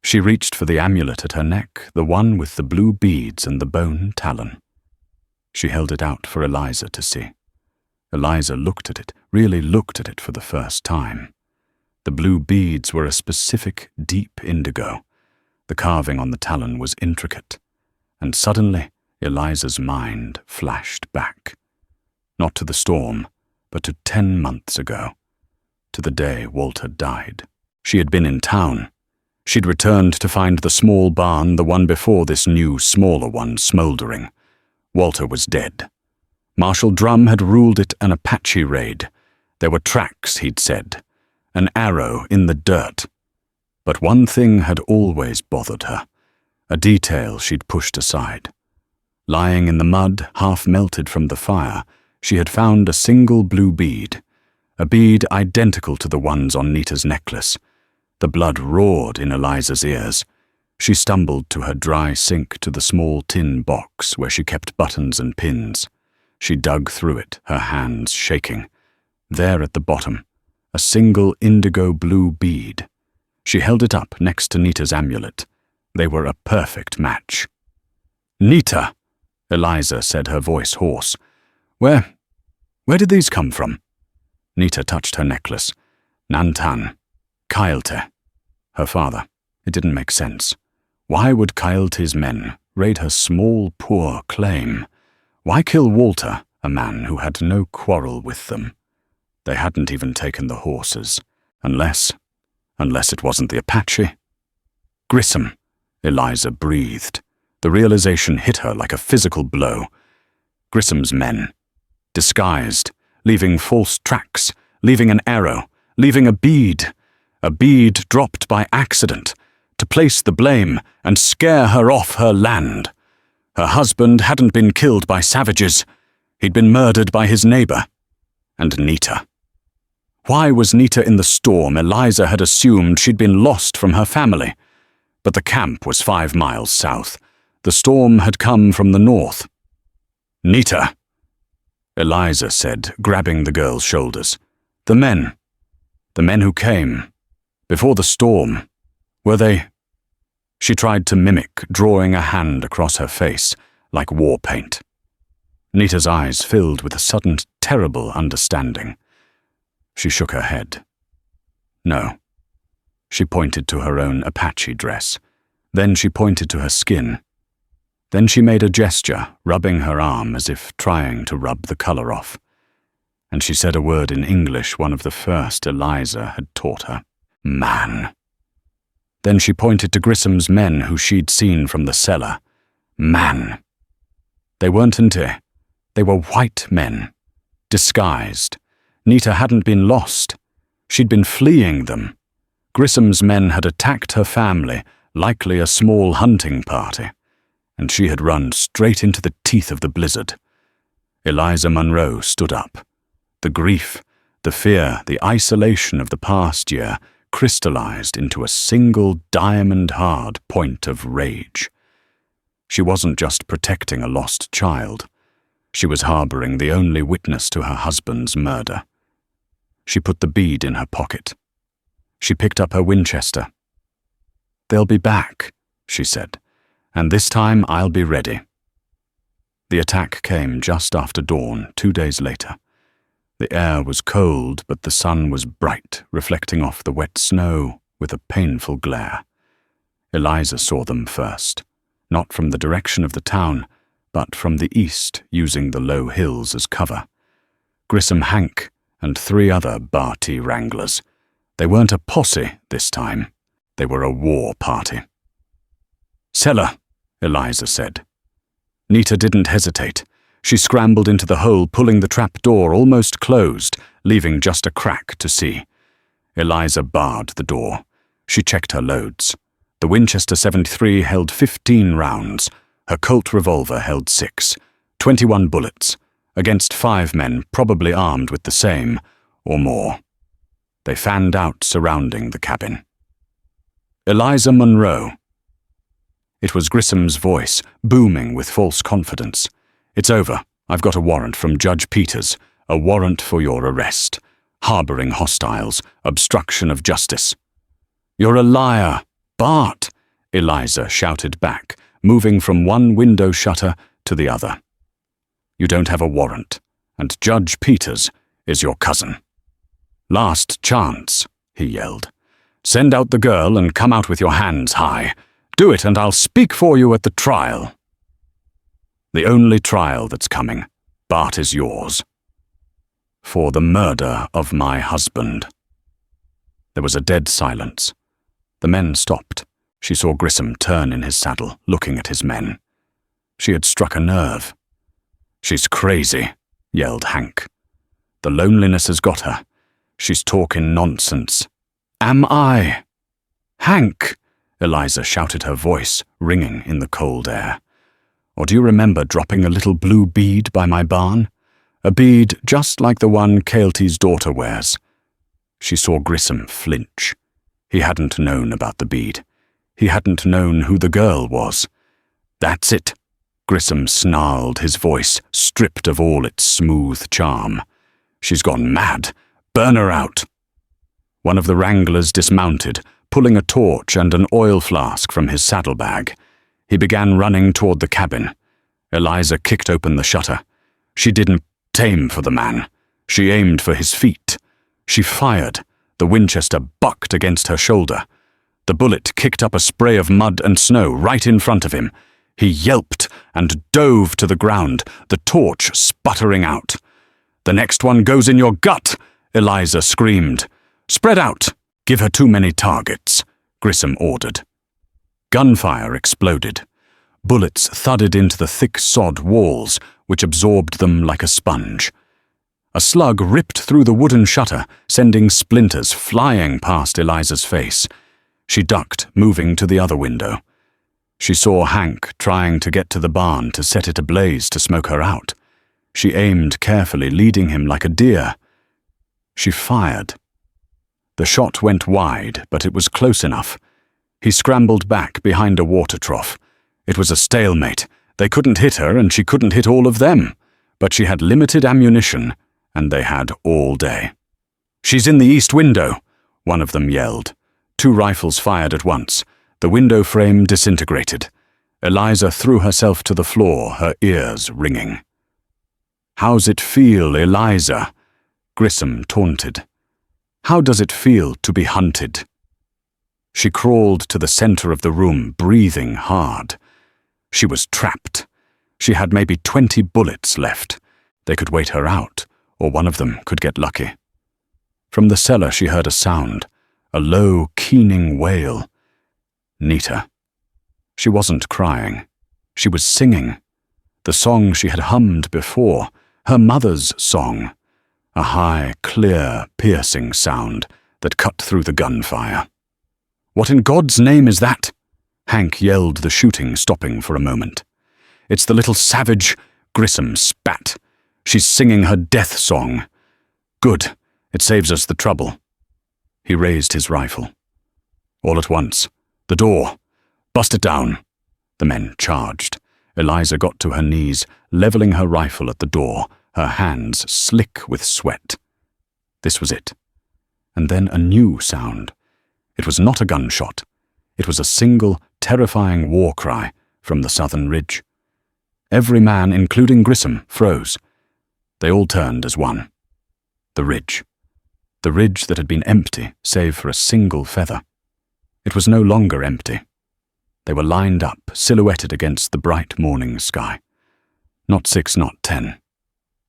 She reached for the amulet at her neck, the one with the blue beads and the bone talon. She held it out for Eliza to see. Eliza looked at it, really looked at it for the first time. The blue beads were a specific, deep indigo. The carving on the talon was intricate. And suddenly, Eliza's mind flashed back. Not to the storm, but to 10 months ago. To the day Walter died. She had been in town. She'd returned to find the small barn, the one before this new, smaller one, smoldering. Walter was dead. Marshal Drum had ruled it an Apache raid. There were tracks, he'd said. An arrow in the dirt. But one thing had always bothered her. A detail she'd pushed aside. Lying in the mud, half melted from the fire, she had found a single blue bead, a bead identical to the ones on Nita's necklace. The blood roared in Eliza's ears. She stumbled to her dry sink to the small tin box where she kept buttons and pins. She dug through it, her hands shaking. There at the bottom, a single indigo blue bead. She held it up next to Nita's amulet. They were a perfect match. "Nita," Eliza said, her voice hoarse. Where did these come from?" Nita touched her necklace. "Nantan. Kailte. Her father. It didn't make sense. Why would Kailte's men raid her small, poor claim? Why kill Walter, a man who had no quarrel with them? They hadn't even taken the horses. Unless it wasn't the Apache. Gryom, Eliza breathed. The realization hit her like a physical blow. Grysom's men. Disguised, leaving false tracks, leaving an arrow, leaving a bead dropped by accident, to place the blame and scare her off her land. Her husband hadn't been killed by savages. He'd been murdered by his neighbor. And Nita. Why was Nita in the storm? Eliza had assumed she'd been lost from her family. But the camp was 5 miles south. The storm had come from the north. "Nita," Eliza said, grabbing the girl's shoulders. The men who came, before the storm, were they—" She tried to mimic, drawing a hand across her face, like war paint. Nita's eyes filled with a sudden, terrible understanding. She shook her head. No. She pointed to her own Apache dress. Then she pointed to her skin. Then she made a gesture, rubbing her arm as if trying to rub the color off. And she said a word in English one of the first Eliza had taught her. Man. Then she pointed to Grysom's men who she'd seen from the cellar. Man. They weren't Nte. They were white men. Disguised. Nita hadn't been lost. She'd been fleeing them. Grysom's men had attacked her family, likely a small hunting party. And she had run straight into the teeth of the blizzard. Eliza Munro stood up. The grief, the fear, the isolation of the past year crystallized into a single diamond-hard point of rage. She wasn't just protecting a lost child. She was harboring the only witness to her husband's murder. She put the bead in her pocket. She picked up her Winchester. "They'll be back," she said. "And this time I'll be ready." The attack came just after dawn, 2 days later. The air was cold, but the sun was bright, reflecting off the wet snow with a painful glare. Eliza saw them first, not from the direction of the town, but from the east, using the low hills as cover. Gryom Hank and 3 other Barty wranglers. They weren't a posse this time. They were a war party. "Cellar," Eliza said. Nita didn't hesitate. She scrambled into the hole, pulling the trap door almost closed, leaving just a crack to see. Eliza barred the door. She checked her loads. The Winchester 73 held 15 rounds. Her Colt revolver held 6, 21 bullets, against 5 men probably armed with the same, or more. They fanned out, surrounding the cabin. "Eliza Munro." It was Grysom's voice, booming with false confidence. "It's over. I've got a warrant from Judge Peters, a warrant for your arrest. Harboring hostiles, obstruction of justice." "You're a liar, Bart," Eliza shouted back, moving from one window shutter to the other. "You don't have a warrant, and Judge Peters is your cousin." "Last chance," he yelled. "Send out the girl and come out with your hands high. Do it and I'll speak for you at the trial." "The only trial that's coming. Bart is yours. For the murder of my husband." There was a dead silence. The men stopped. She saw Gryom turn in his saddle, looking at his men. She had struck a nerve. "She's crazy," yelled Hank. "The loneliness has got her. She's talking nonsense." "Am I?" "Hank!" Eliza shouted, her voice ringing in the cold air. Or do you remember dropping a little blue bead by my barn? A bead just like the one Caelty's daughter wears." She saw Grysom flinch. He hadn't known about the bead. He hadn't known who the girl was. "That's it," Grysom snarled, his voice stripped of all its smooth charm. "She's gone mad. Burn her out." One of the wranglers dismounted, pulling a torch and an oil flask from his saddlebag. He began running toward the cabin. Eliza kicked open the shutter. She didn't aim for the man. She aimed for his feet. She fired. The Winchester bucked against her shoulder. The bullet kicked up a spray of mud and snow right in front of him. He yelped and dove to the ground, the torch sputtering out. "The next one goes in your gut," Eliza screamed. "Spread out. Give her too many targets," Grysom ordered. Gunfire exploded. Bullets thudded into the thick sod walls, which absorbed them like a sponge. A slug ripped through the wooden shutter, sending splinters flying past Eliza's face. She ducked, moving to the other window. She saw Hank trying to get to the barn to set it ablaze to smoke her out. She aimed carefully, leading him like a deer. She fired. The shot went wide, but it was close enough. He scrambled back behind a water trough. It was a stalemate. They couldn't hit her, and she couldn't hit all of them. But she had limited ammunition, and they had all day. "She's in the east window," one of them yelled. 2 rifles fired at once. The window frame disintegrated. Eliza threw herself to the floor, her ears ringing. "How's it feel, Eliza?" Grysom taunted. "How does it feel to be hunted?" She crawled to the center of the room, breathing hard. She was trapped. She had maybe 20 bullets left. They could wait her out, or one of them could get lucky. From the cellar she heard a sound, a low, keening wail. Nita. She wasn't crying. She was singing. The song she had hummed before, her mother's song. A high, clear, piercing sound that cut through the gunfire. "What in God's name is that?" Hank yelled, the shooting stopping for a moment. "It's the little savage," Grysom spat. "She's singing her death song." "Good. It saves us the trouble." He raised his rifle. All at once, "The door! Bust it down!" The men charged. Eliza got to her knees, leveling her rifle at the door, her hands slick with sweat. This was it. And then a new sound. It was not a gunshot. It was a single, terrifying war cry from the southern ridge. Every man, including Grysom, froze. They all turned as one. The ridge. The ridge that had been empty, save for a single feather. It was no longer empty. They were lined up, silhouetted against the bright morning sky. Not 6, not 10.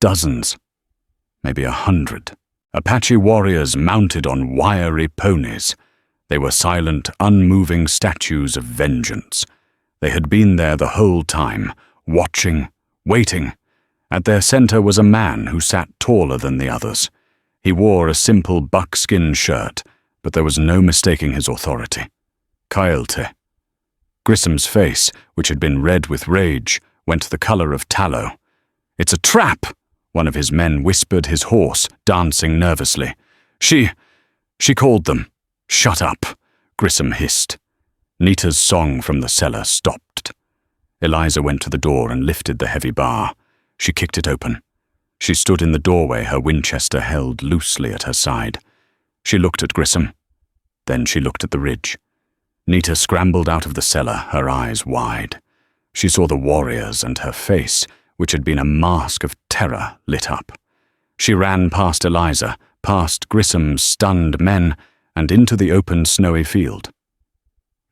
Dozens. Maybe 100. Apache warriors mounted on wiry ponies. They were silent, unmoving statues of vengeance. They had been there the whole time, watching, waiting. At their center was a man who sat taller than the others. He wore a simple buckskin shirt, but there was no mistaking his authority. Caelty. Grysom's face, which had been red with rage, went the color of tallow. "It's a trap!" one of his men whispered, his horse dancing nervously. She called them. "Shut up," Grysom hissed. Nita's song from the cellar stopped. Eliza went to the door and lifted the heavy bar. She kicked it open. She stood in the doorway, her Winchester held loosely at her side. She looked at Grysom. Then she looked at the ridge. Nita scrambled out of the cellar, her eyes wide. She saw the warriors, and her face, which had been a mask of terror, lit up. She ran past Eliza, past Grysom's stunned men, and into the open snowy field.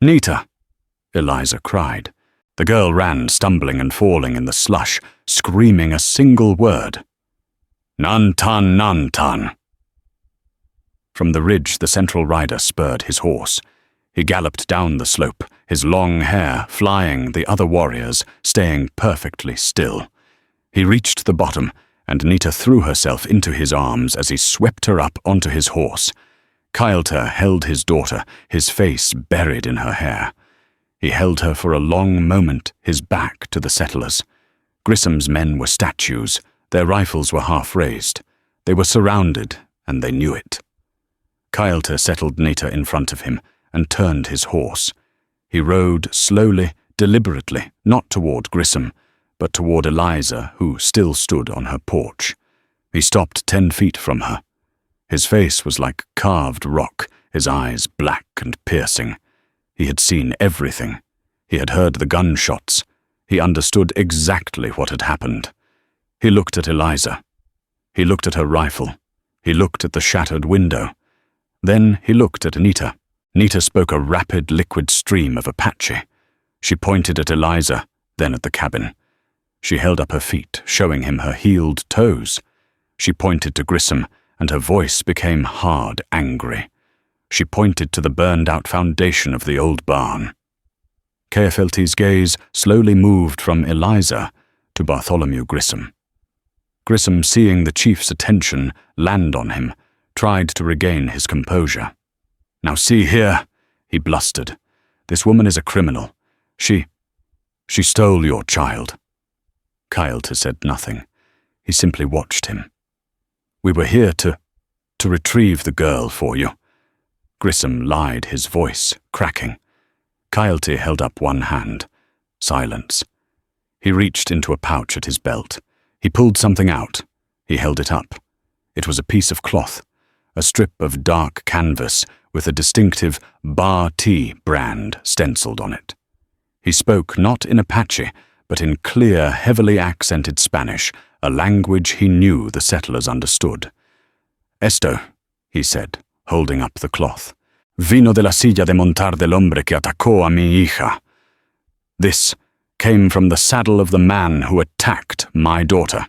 "Nita!" Eliza cried. The girl ran, stumbling and falling in the slush, screaming a single word. "Nantan, Nantan!" From the ridge the central rider spurred his horse. He galloped down the slope, his long hair flying, the other warriors staying perfectly still. He reached the bottom, and Nita threw herself into his arms as he swept her up onto his horse. Caelty held his daughter, his face buried in her hair. He held her for a long moment, his back to the settlers. Grysom's men were statues, their rifles were half raised. They were surrounded, and they knew it. Kylta settled Nita in front of him and turned his horse. He rode slowly, deliberately, not toward Grysom, but toward Eliza, who still stood on her porch. He stopped 10 feet from her. His face was like carved rock, his eyes black and piercing. He had seen everything. He had heard the gunshots. He understood exactly what had happened. He looked at Eliza. He looked at her rifle. He looked at the shattered window. Then he looked at Nita. Nita spoke a rapid liquid stream of Apache. She pointed at Eliza, then at the cabin. She held up her feet, showing him her heeled toes. She pointed to Grysom, and her voice became hard, angry. She pointed to the burned-out foundation of the old barn. Heartfelt's gaze slowly moved from Eliza to Bartholomew Grysom. Grysom, seeing the chief's attention land on him, tried to regain his composure. "Now see here," he blustered. "This woman is a criminal. She stole your child." Kylta said nothing. He simply watched him. "We were here to retrieve the girl for you." Grysom lied, his voice cracking. Kylta held up one hand. Silence. He reached into a pouch at his belt. He pulled something out. He held it up. It was a piece of cloth, a strip of dark canvas with a distinctive Bar T brand stenciled on it. He spoke not in Apache, but in clear, heavily accented Spanish, a language he knew the settlers understood. "Esto," he said, holding up the cloth, "vino de la silla de montar del hombre que atacó a mi hija." This came from the saddle of the man who attacked my daughter.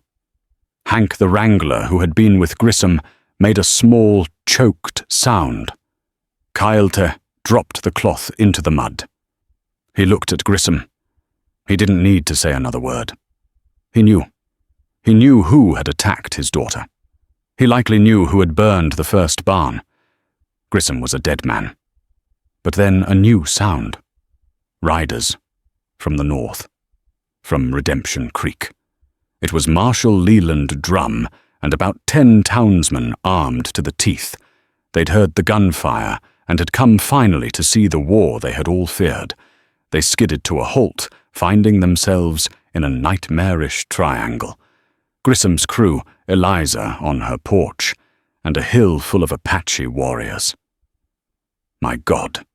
Hank the wrangler, who had been with Grysom, made a small, choked sound. Kylta dropped the cloth into the mud. He looked at Grysom. He didn't need to say another word. He knew. He knew who had attacked his daughter. He likely knew who had burned the first barn. Grysom was a dead man. But then a new sound. Riders. From the north. From Redemption Creek. It was Marshal Leland Drum and about 10 townsmen armed to the teeth. They'd heard the gunfire and had come finally to see the war they had all feared. They skidded to a halt, finding themselves in a nightmarish triangle. Grysom's crew, Eliza on her porch, and a hill full of Apache warriors. "My God,"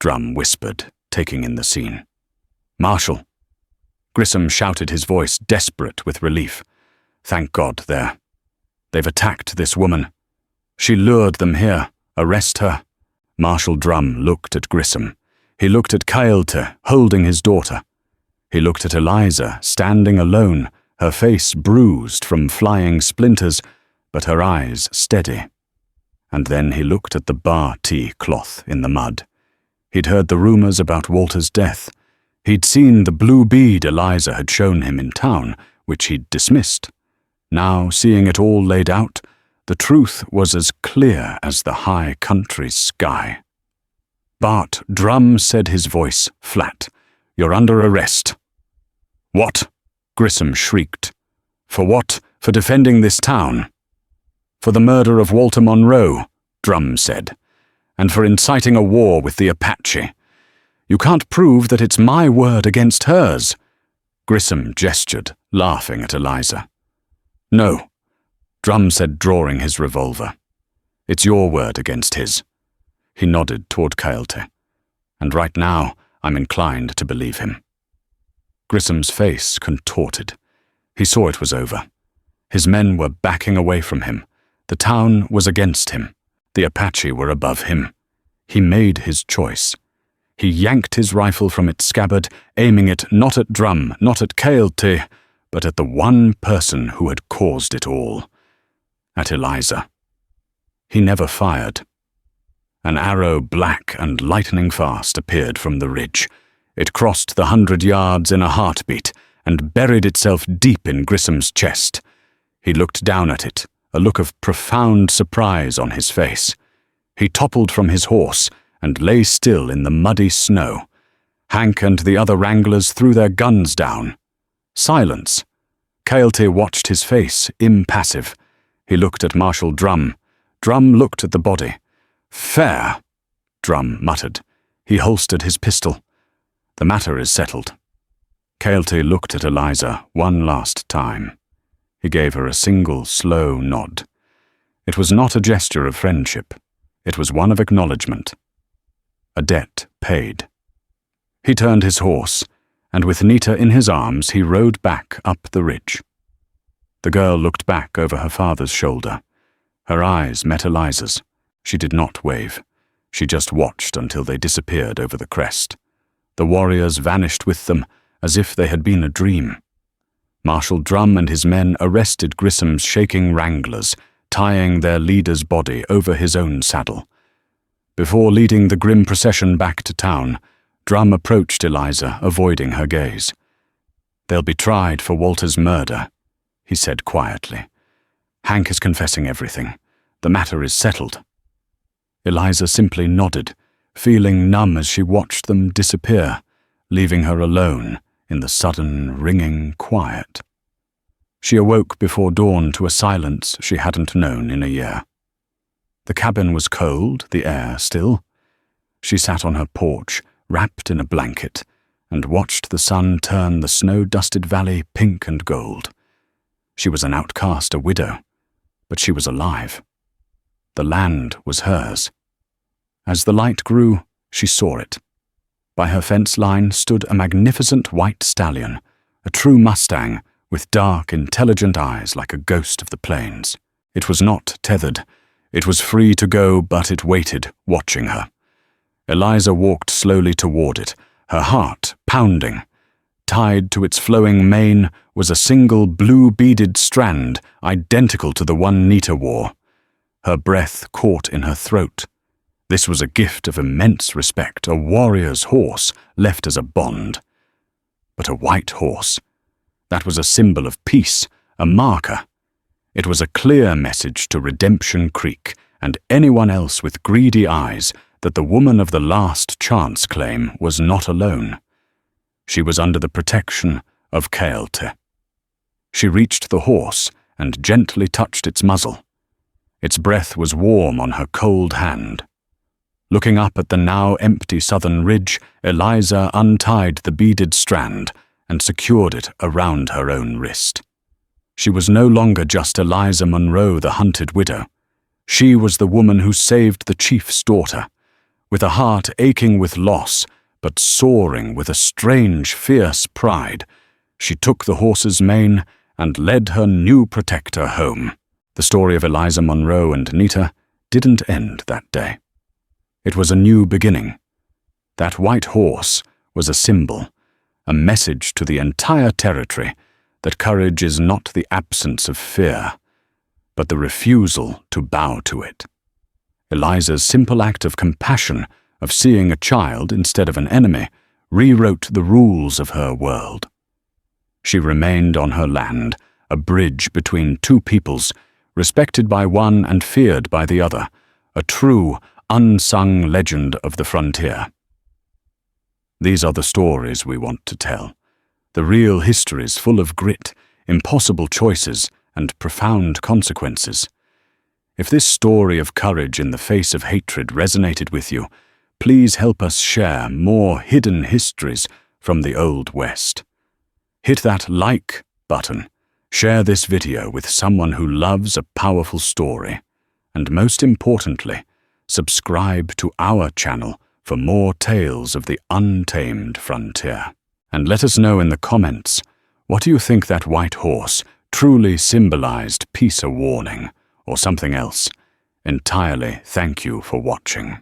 Drum whispered, taking in the scene. "Marshal." Grysom shouted, his voice desperate with relief. "Thank God, they've attacked this woman. She lured them here. Arrest her." Marshal Drum looked at Grysom. He looked at Kylta, holding his daughter. He looked at Eliza, standing alone, her face bruised from flying splinters, but her eyes steady. And then he looked at the Bar T cloth in the mud. He'd heard the rumors about Walter's death. He'd seen the blue bead Eliza had shown him in town, which he'd dismissed. Now, seeing it all laid out, the truth was as clear as the high country sky. "Bart," Drum said, his voice flat, "you're under arrest." "What?" Grysom shrieked. "For what? For defending this town?" "For the murder of Walter Monroe," Drum said, "and for inciting a war with the Apache. You can't prove that it's my word against hers." Grysom gestured, laughing at Eliza. "No," Drum said, drawing his revolver. "It's your word against his." He nodded toward Kylta. "And right now, I'm inclined to believe him." Grysom's face contorted. He saw it was over. His men were backing away from him. The town was against him. The Apache were above him. He made his choice. He yanked his rifle from its scabbard, aiming it not at Drum, not at Kylta, but at the one person who had caused it all. At Eliza. He never fired. An arrow, black and lightning fast, appeared from the ridge. It crossed the 100 yards in a heartbeat and buried itself deep in Grysom's chest. He looked down at it, a look of profound surprise on his face. He toppled from his horse and lay still in the muddy snow. Hank and the other wranglers threw their guns down. Silence. Caelte watched his face, impassive. He looked at Marshal Drum. Drum looked at the body. "Fair," Drum muttered. He holstered his pistol. "The matter is settled." Caelte looked at Eliza one last time. He gave her a single, slow nod. It was not a gesture of friendship. It was one of acknowledgement. A debt paid. He turned his horse, and with Nita in his arms, he rode back up the ridge. The girl looked back over her father's shoulder. Her eyes met Eliza's. She did not wave. She just watched until they disappeared over the crest. The warriors vanished with them, as if they had been a dream. Marshal Drum and his men arrested Grissom's shaking wranglers, tying their leader's body over his own saddle. Before leading the grim procession back to town, Drum approached Eliza, avoiding her gaze. "They'll be tried for Walter's murder," he said quietly. "Hank is confessing everything. The matter is settled." Eliza simply nodded, feeling numb as she watched them disappear, leaving her alone in the sudden, ringing quiet. She awoke before dawn to a silence she hadn't known in a year. The cabin was cold, the air still. She sat on her porch, wrapped in a blanket, and watched the sun turn the snow-dusted valley pink and gold. She was an outcast, a widow, but she was alive. The land was hers. As the light grew, she saw it. By her fence line stood a magnificent white stallion, a true Mustang with dark, intelligent eyes like a ghost of the plains. It was not tethered. It was free to go, but it waited, watching her. Eliza walked slowly toward it, her heart pounding. Tied to its flowing mane was a single blue-beaded strand identical to the one Nita wore. Her breath caught in her throat. This was a gift of immense respect, a warrior's horse left as a bond. But a white horse. That was a symbol of peace, a marker. It was a clear message to Redemption Creek and anyone else with greedy eyes that the woman of the last chance claim was not alone. She was under the protection of Caelte. She reached the horse and gently touched its muzzle. Its breath was warm on her cold hand. Looking up at the now empty southern ridge, Eliza untied the beaded strand and secured it around her own wrist. She was no longer just Eliza Monroe, the hunted widow. She was the woman who saved the chief's daughter. With a heart aching with loss, but soaring with a strange, fierce pride, she took the horse's mane and led her new protector home. The story of Eliza Monroe and Nita didn't end that day. It was a new beginning. That white horse was a symbol, a message to the entire territory that courage is not the absence of fear, but the refusal to bow to it. Eliza's simple act of compassion, of seeing a child instead of an enemy, rewrote the rules of her world. She remained on her land, a bridge between two peoples, respected by one and feared by the other, a true, unsung legend of the frontier. These are the stories we want to tell, the real histories full of grit, impossible choices, and profound consequences. If this story of courage in the face of hatred resonated with you, please help us share more hidden histories from the Old West. Hit that like button, share this video with someone who loves a powerful story, and most importantly, subscribe to our channel for more tales of the untamed frontier. And let us know in the comments, what do you think that white horse truly symbolized, peace a warning, or something else? Entirely thank you for watching.